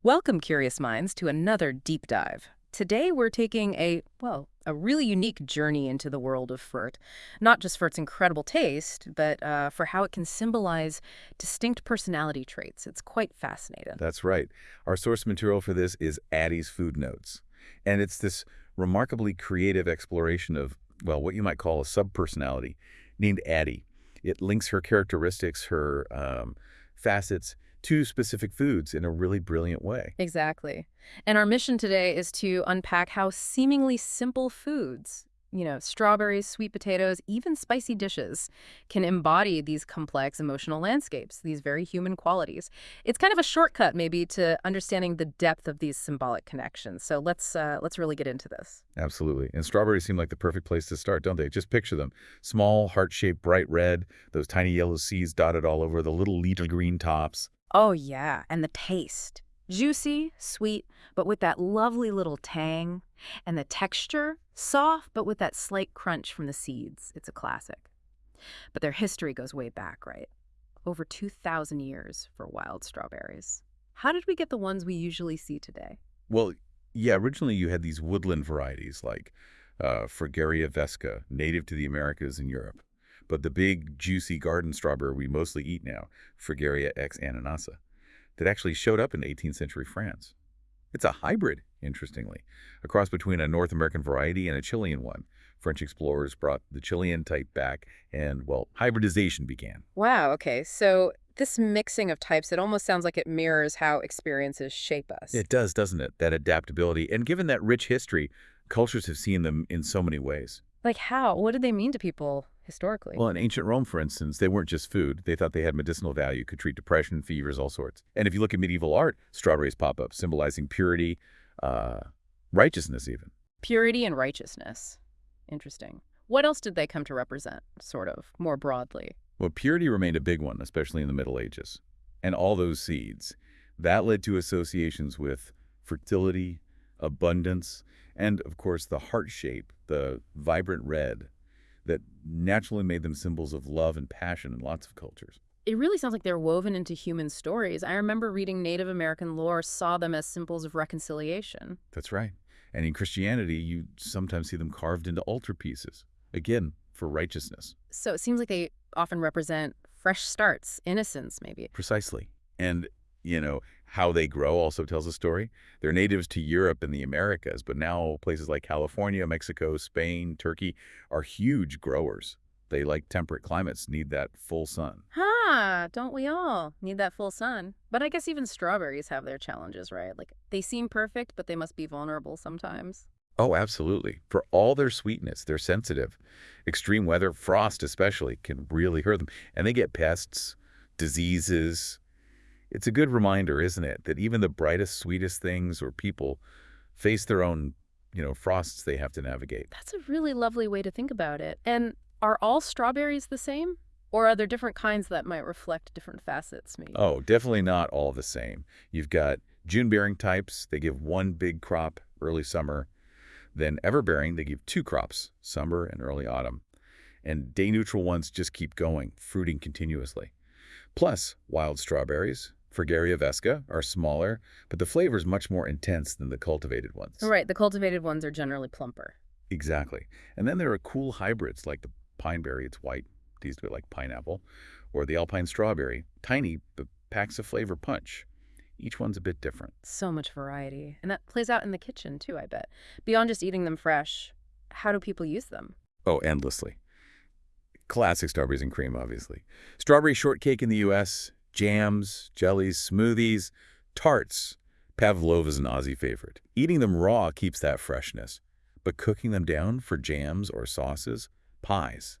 Welcome, curious minds, to another deep dive. Today we're taking a really unique journey into the world of fruit. Not just for its incredible taste, but for how it can symbolize distinct personality traits. It's quite fascinating. That's right. Our source material for this is Addy's Food Notes. And it's this remarkably creative exploration of, well, what you might call a subpersonality named Addy. It links her characteristics, her facets to specific foods in a really brilliant way. Exactly. And our mission today is to unpack how seemingly simple foods, strawberries, sweet potatoes, even spicy dishes, can embody these complex emotional landscapes, these very human qualities. It's kind of a shortcut, maybe, to understanding the depth of these symbolic connections. So let's really get into this. Absolutely. And strawberries seem like the perfect place to start, don't they? Just picture them. Small, heart-shaped, bright red, those tiny yellow seeds dotted all over, the little leafy green tops. Oh, yeah, and the taste. Juicy, sweet, but with that lovely little tang. And the texture, soft, but with that slight crunch from the seeds. It's a classic. But their history goes way back, right? Over 2,000 years for wild strawberries. How did we get the ones we usually see today? Well, yeah, originally you had these woodland varieties like Fragaria vesca, native to the Americas and Europe. But the big, juicy garden strawberry we mostly eat now, Fragaria x ananassa, that actually showed up in 18th century France. It's a hybrid, interestingly, a cross between a North American variety and a Chilean one. French explorers brought the Chilean type back and, well, hybridization began. Wow, okay. So this mixing of types, it almost sounds like it mirrors how experiences shape us. It does, doesn't it? That adaptability. And given that rich history, cultures have seen them in so many ways. Like how? What did they mean to people historically? Well, in ancient Rome, for instance, they weren't just food. They thought they had medicinal value, could treat depression, fevers, all sorts. And if you look at medieval art, strawberries pop up, symbolizing purity, righteousness even. Purity and righteousness. Interesting. What else did they come to represent, sort of, more broadly? Well, purity remained a big one, especially in the Middle Ages. And all those seeds, that led to associations with fertility, abundance, and, of course, the heart shape, the vibrant red, that naturally made them symbols of love and passion in lots of cultures. It really sounds like they're woven into human stories. I remember reading Native American lore saw them as symbols of reconciliation. That's right. And in Christianity, you sometimes see them carved into altar pieces, again, for righteousness. So it seems like they often represent fresh starts, innocence, maybe. Precisely. And, how they grow also tells a story. They're natives to Europe and the Americas, but now places like California, Mexico, Spain, Turkey are huge growers. They, like temperate climates, need that full sun. Don't we all need that full sun? But I guess even strawberries have their challenges, right? Like, they seem perfect, but they must be vulnerable sometimes. Oh, absolutely. For all their sweetness, they're sensitive. Extreme weather, frost especially, can really hurt them. And they get pests, diseases. It's a good reminder, isn't it, that even the brightest, sweetest things or people face their own, frosts they have to navigate. That's a really lovely way to think about it. And are all strawberries the same? Or are there different kinds that might reflect different facets, maybe? Oh, definitely not all the same. You've got June-bearing types. They give one big crop early summer. Then ever-bearing, they give two crops, summer and early autumn. And day-neutral ones just keep going, fruiting continuously. Plus, wild strawberries, Fragaria vesca, are smaller, but the flavor is much more intense than the cultivated ones. Right, the cultivated ones are generally plumper. Exactly. And then there are cool hybrids like the pineberry, it's white, tastes a bit like pineapple, or the alpine strawberry, tiny but packs a flavor punch. Each one's a bit different. So much variety. And that plays out in the kitchen, too, I bet. Beyond just eating them fresh, how do people use them? Oh, endlessly. Classic strawberries and cream, obviously. Strawberry shortcake in the U.S., jams, jellies, smoothies, tarts. Pavlova's an Aussie favorite. Eating them raw keeps that freshness, but cooking them down for jams or sauces, pies.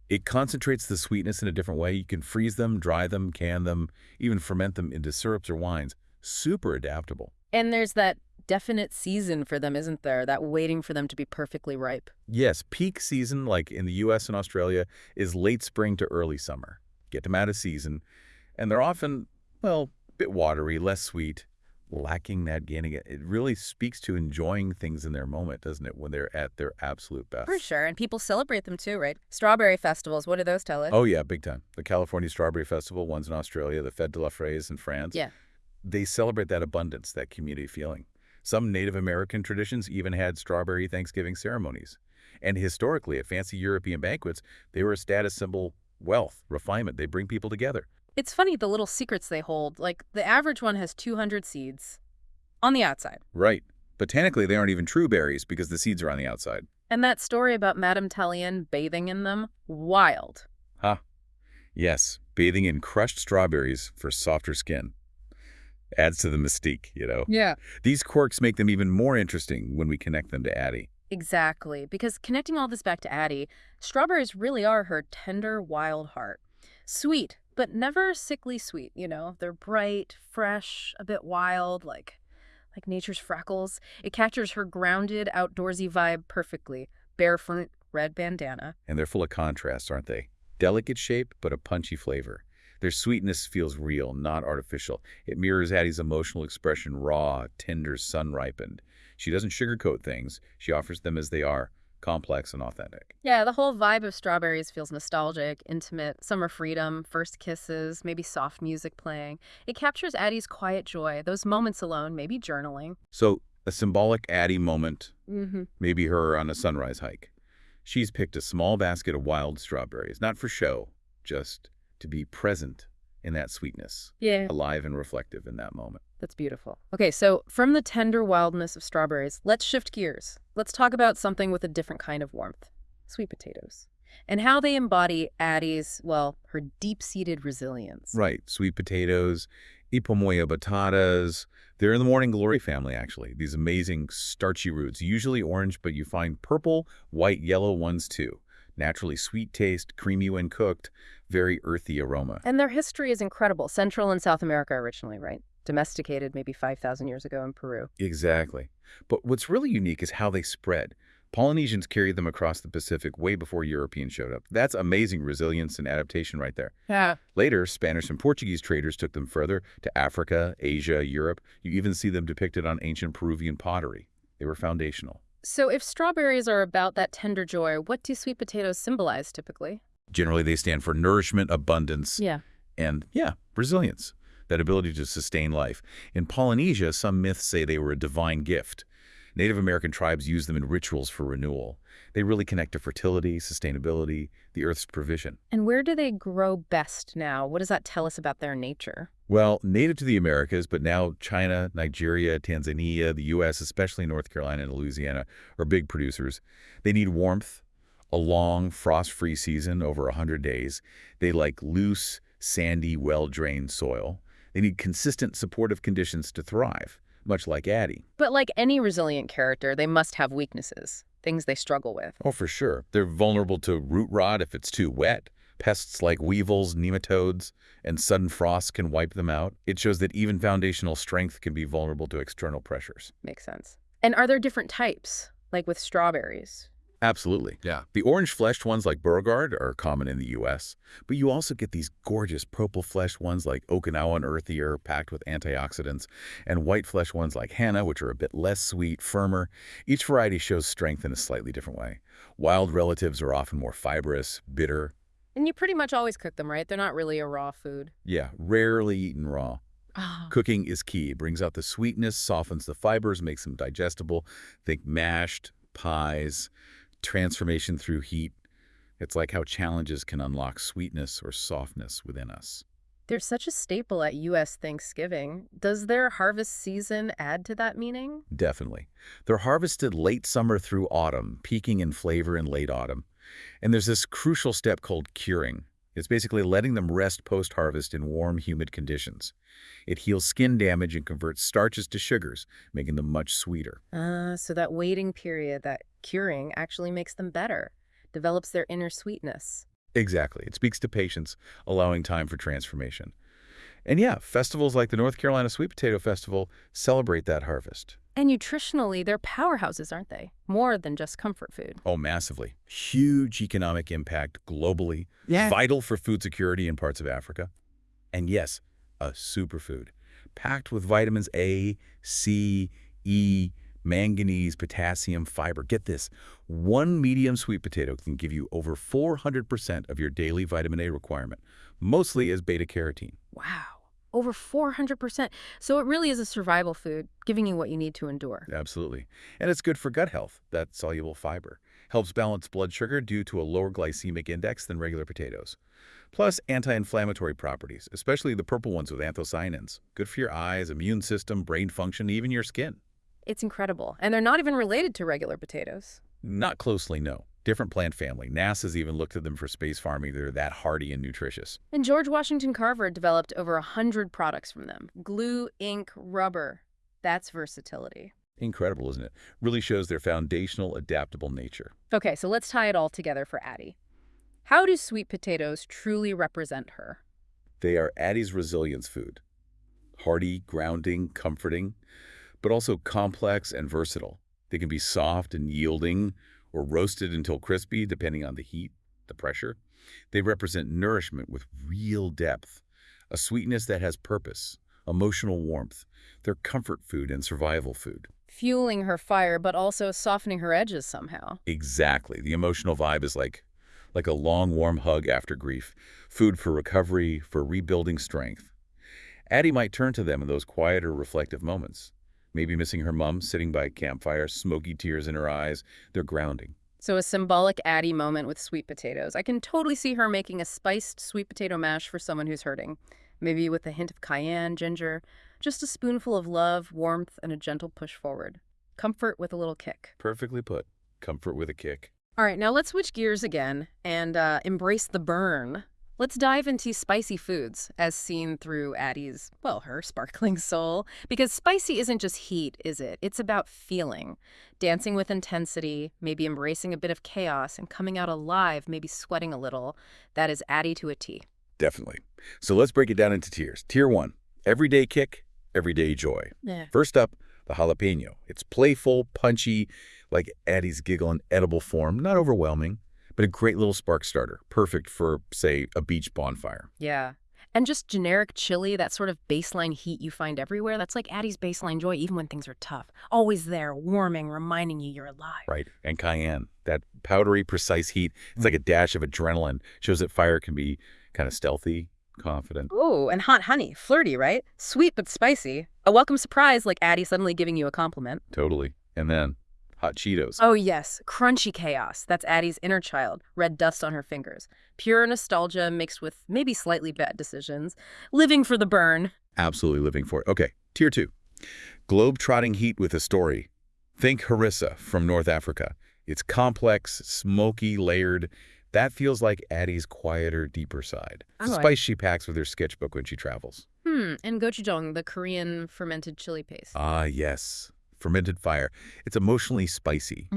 It concentrates the sweetness in a different way. You can freeze them, dry them, can them, even ferment them into syrups or wines. Super adaptable. And there's that definite season for them, isn't there? That waiting for them to be perfectly ripe. Yes, peak season, like in the U.S. and Australia, is late spring to early summer. Get them out of season. And they're often, well, a bit watery, less sweet, lacking that gaining. It really speaks to enjoying things in their moment, doesn't it, when they're at their absolute best? For sure. And people celebrate them, too, right? Strawberry festivals, what do those tell us? Oh, yeah, big time. The California Strawberry Festival, one's in Australia, the Fête de la Fraise in France. Yeah. They celebrate that abundance, that community feeling. Some Native American traditions even had strawberry Thanksgiving ceremonies. And historically, at fancy European banquets, they were a status symbol, wealth, refinement. They bring people together. It's funny the little secrets they hold. Like, the average one has 200 seeds on the outside. Right. Botanically, they aren't even true berries because the seeds are on the outside. And that story about Madame Tallien bathing in them, wild. Huh. Yes, bathing in crushed strawberries for softer skin. Adds to the mystique, you know? Yeah. These quirks make them even more interesting when we connect them to Addy. Exactly. Because connecting all this back to Addy, strawberries really are her tender, wild heart. Sweet, but never sickly sweet, you know? They're bright, fresh, a bit wild, like nature's freckles. It captures her grounded, outdoorsy vibe perfectly. Barefoot, red bandana. And they're full of contrasts, aren't they? Delicate shape, but a punchy flavor. Their sweetness feels real, not artificial. It mirrors Addie's emotional expression, raw, tender, sun-ripened. She doesn't sugarcoat things. She offers them as they are, complex and authentic. Yeah, the whole vibe of strawberries feels nostalgic, intimate, summer freedom, first kisses, maybe soft music playing. It captures Addie's quiet joy, those moments alone, maybe journaling. So, a symbolic Addie moment, Mm-hmm. maybe her on a sunrise hike. She's picked a small basket of wild strawberries, not for show, just to be present in that sweetness, Yeah. alive and reflective in that moment. That's beautiful. Okay, so from the tender wildness of strawberries, let's shift gears. Let's talk about something with a different kind of warmth. Sweet potatoes. And how they embody Addie's, well, her deep-seated resilience. Right, sweet potatoes, ipomoya batatas. They're in the morning glory family, actually. These amazing starchy roots, usually orange, but you find purple, white, yellow ones too. Naturally sweet taste, creamy when cooked, very earthy aroma. And their history is incredible. Central and South America originally, right? Domesticated maybe 5,000 years ago in Peru. Exactly. But what's really unique is how they spread. Polynesians carried them across the Pacific way before Europeans showed up. That's amazing resilience and adaptation right there. Yeah. Later, Spanish and Portuguese traders took them further to Africa, Asia, Europe. You even see them depicted on ancient Peruvian pottery. They were foundational. So if strawberries are about that tender joy, what do sweet potatoes symbolize typically? Generally, they stand for nourishment, abundance, Yeah. and, resilience, that ability to sustain life. In Polynesia, some myths say they were a divine gift. Native American tribes use them in rituals for renewal. They really connect to fertility, sustainability, the Earth's provision. And where do they grow best now? What does that tell us about their nature? Well, native to the Americas, but now China, Nigeria, Tanzania, the U.S., especially North Carolina and Louisiana, are big producers. They need warmth, a long, frost-free season over 100 days. They like loose, sandy, well-drained soil. They need consistent, supportive conditions to thrive, much like Addy. But like any resilient character, they must have weaknesses, things they struggle with. Oh, for sure. They're vulnerable to root rot if it's too wet. Pests like weevils, nematodes, and sudden frosts can wipe them out. It shows that even foundational strength can be vulnerable to external pressures. Makes sense. And are there different types, like with strawberries? Absolutely. Yeah. The orange-fleshed ones like Beauregard are common in the U.S., but you also get these gorgeous purple-fleshed ones like Okinawan earthier, packed with antioxidants, and white-fleshed ones like Hana, which are a bit less sweet, firmer. Each variety shows strength in a slightly different way. Wild relatives are often more fibrous, bitter. And you pretty much always cook them, right? They're not really a raw food. Yeah, rarely eaten raw. Ah. Cooking is key. It brings out the sweetness, softens the fibers, makes them digestible. Think mashed, pies, transformation through heat. It's like how challenges can unlock sweetness or softness within us. They're such a staple at U.S. Thanksgiving. Does their harvest season add to that meaning? Definitely. They're harvested late summer through autumn, peaking in flavor in late autumn. And there's this crucial step called curing. It's basically letting them rest post-harvest in warm, humid conditions. It heals skin damage and converts starches to sugars, making them much sweeter. So that waiting period, that curing, actually makes them better, develops their inner sweetness. Exactly. It speaks to patience, allowing time for transformation. And yeah, festivals like the North Carolina Sweet Potato Festival celebrate that harvest. And nutritionally, they're powerhouses, aren't they? More than just comfort food. Oh, massively. Huge economic impact globally. Yeah. Vital for food security in parts of Africa. And yes, a superfood. Packed with vitamins A, C, E, manganese, potassium, fiber. Get this, one medium sweet potato can give you over 400% of your daily vitamin A requirement, mostly as beta-carotene. Wow. over 400%. So it really is a survival food, giving you what you need to endure. Absolutely. And it's good for gut health, that soluble fiber. Helps balance blood sugar due to a lower glycemic index than regular potatoes. Plus anti-inflammatory properties, especially the purple ones with anthocyanins. Good for your eyes, immune system, brain function, even your skin. It's incredible. And they're not even related to regular potatoes. Not closely, no. Different plant family. NASA's even looked at them for space farming. They're that hardy and nutritious. And George Washington Carver developed over 100 products from them. Glue, ink, rubber. That's versatility. Incredible, isn't it? Really shows their foundational, adaptable nature. Okay, so let's tie it all together for Addy. How do sweet potatoes truly represent her? They are Addy's resilience food. Hearty, grounding, comforting, but also complex and versatile. They can be soft and yielding or roasted until crispy, depending on the heat, the pressure. They represent nourishment with real depth, a sweetness that has purpose, emotional warmth. They're comfort food and survival food. Fueling her fire, but also softening her edges somehow. Exactly. The emotional vibe is like a long, warm hug after grief. Food for recovery, for rebuilding strength. Addy might turn to them in those quieter, reflective moments. Maybe missing her mom, sitting by a campfire, smoky tears in her eyes. They're grounding. So a symbolic Addy moment with sweet potatoes. I can totally see her making a spiced sweet potato mash for someone who's hurting. Maybe with a hint of cayenne, ginger, just a spoonful of love, warmth, and a gentle push forward. Comfort with a little kick. Perfectly put. Comfort with a kick. All right, now let's switch gears again and embrace the burn. Let's dive into spicy foods as seen through Addy's, well, her sparkling soul. Because spicy isn't just heat, is it? It's about feeling. Dancing with intensity, maybe embracing a bit of chaos and coming out alive, maybe sweating a little. That is Addy to a T. Definitely. So let's break it down into tiers. Tier 1, everyday kick, everyday joy. Yeah. First up, the jalapeno. It's playful, punchy, like Addy's giggle in edible form, not overwhelming, but a great little spark starter, perfect for, say, a beach bonfire. Yeah. And just generic chili, that sort of baseline heat you find everywhere, that's like Addy's baseline joy even when things are tough. Always there, warming, reminding you you're alive. Right. And cayenne, that powdery, precise heat. It's like a dash of adrenaline. Shows that fire can be kind of stealthy, confident. Ooh, and hot honey, flirty, right? Sweet but spicy. A welcome surprise like Addy suddenly giving you a compliment. Totally. And then hot Cheetos. Oh yes, crunchy chaos. That's Addy's inner child, red dust on her fingers. Pure nostalgia mixed with maybe slightly bad decisions. Living for the burn. Absolutely living for it. Okay, tier 2. Globe-trotting heat with a story. Think harissa from North Africa. It's complex, smoky, layered. That feels like Addy's quieter, deeper side. Oh, The spice she packs with her sketchbook when she travels. And gochujang, the Korean fermented chili paste. Ah, yes. Fermented fire. It's emotionally spicy,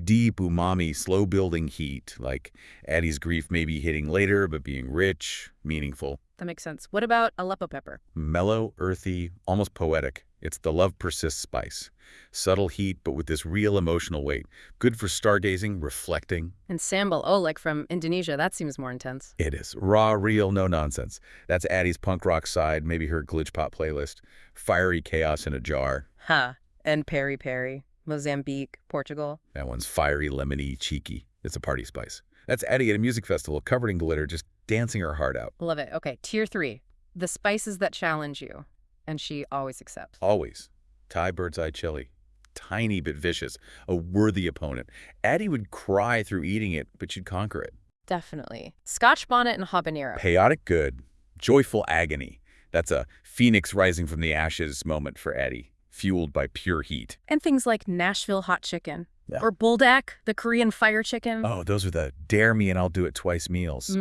deep umami, slow-building heat, like Addy's grief maybe hitting later, but being rich, meaningful. That makes sense. What about Aleppo pepper? Mellow, earthy, almost poetic. It's the love persists spice. Subtle heat, but with this real emotional weight. Good for stargazing, reflecting. And sambal, oh, like from Indonesia. That seems more intense. It is. Raw, real, no nonsense. That's Addy's punk rock side, maybe her glitch pop playlist. Fiery chaos in a jar. Huh. And peri peri, Mozambique, Portugal. That one's fiery, lemony, cheeky. It's a party spice. That's Addy at a music festival, covered in glitter, just dancing her heart out. Love it. Okay, tier 3. The spices that challenge you. And she always accepts. Always. Thai bird's eye chili. Tiny but vicious. A worthy opponent. Addy would cry through eating it, but she'd conquer it. Definitely. Scotch bonnet and habanero. Chaotic good. Joyful agony. That's a phoenix rising from the ashes moment for Addy, fueled by pure heat. And things like Nashville hot chicken. Yeah. Or buldak, the Korean fire chicken. Oh, those are the dare me and I'll do it twice meals.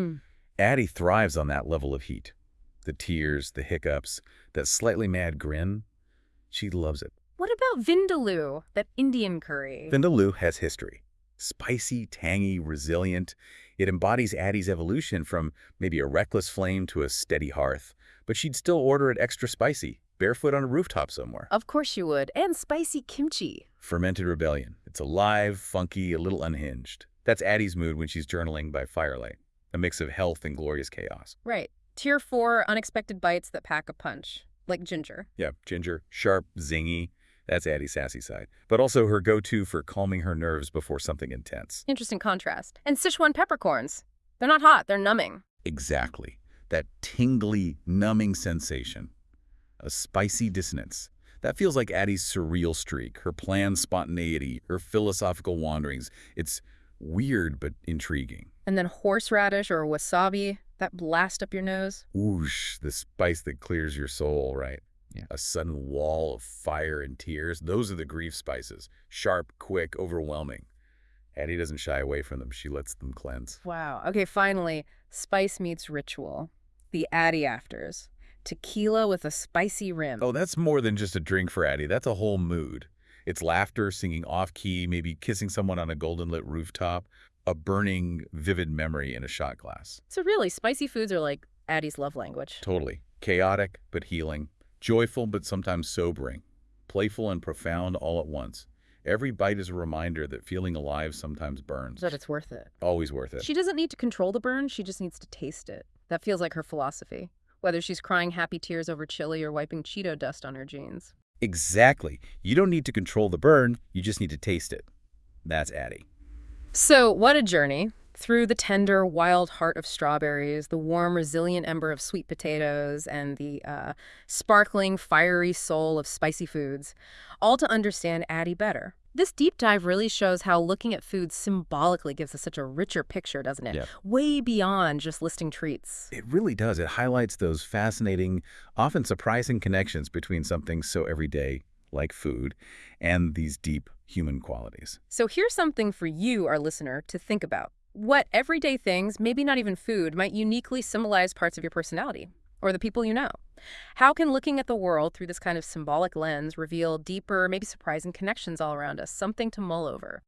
Addy thrives on that level of heat. The tears, the hiccups, that slightly mad grin. She loves it. What about vindaloo, that Indian curry? Vindaloo has history. Spicy, tangy, resilient. It embodies Addy's evolution from maybe a reckless flame to a steady hearth. But she'd still order it extra spicy, barefoot on a rooftop somewhere. Of course you would. And spicy kimchi. Fermented rebellion. It's alive, funky, a little unhinged. That's Addy's mood when she's journaling by firelight. A mix of health and glorious chaos. Right. Tier 4, unexpected bites that pack a punch. Like ginger. Yeah, ginger. Sharp, zingy. That's Addy's sassy side. But also her go-to for calming her nerves before something intense. Interesting contrast. And Sichuan peppercorns. They're not hot, they're numbing. Exactly. That tingly, numbing sensation. A spicy dissonance. That feels like Addie's surreal streak, her planned spontaneity, her philosophical wanderings. It's weird but intriguing. And then horseradish or wasabi, that blast up your nose. Whoosh, the spice that clears your soul, right? Yeah. A sudden wall of fire and tears. Those are the grief spices. Sharp, quick, overwhelming. Addie doesn't shy away from them. She lets them cleanse. Wow. Okay, finally, spice meets ritual. The Addy afters. Tequila with a spicy rim. Oh, that's more than just a drink for Addie. That's a whole mood. It's laughter, singing off-key, maybe kissing someone on a golden-lit rooftop, a burning, vivid memory in a shot glass. So really, spicy foods are like Addy's love language. Totally. Chaotic, but healing. Joyful, but sometimes sobering. Playful and profound all at once. Every bite is a reminder that feeling alive sometimes burns. That it's worth it. Always worth it. She doesn't need to control the burn, she just needs to taste it. That feels like her philosophy. Whether she's crying happy tears over chili or wiping Cheeto dust on her jeans. Exactly. You don't need to control the burn, you just need to taste it. That's Addie. So, what a journey. Through the tender, wild heart of strawberries, the warm, resilient ember of sweet potatoes, and the sparkling, fiery soul of spicy foods, all to understand Addie better. This deep dive really shows how looking at food symbolically gives us such a richer picture, doesn't it? Yeah. Way beyond just listing treats. It really does. It highlights those fascinating, often surprising connections between something so everyday, like food, and these deep human qualities. So here's something for you, our listener, to think about. What everyday things, maybe not even food, might uniquely symbolize parts of your personality or the people you know? How can looking at the world through this kind of symbolic lens reveal deeper, maybe surprising connections all around us? Something to mull over.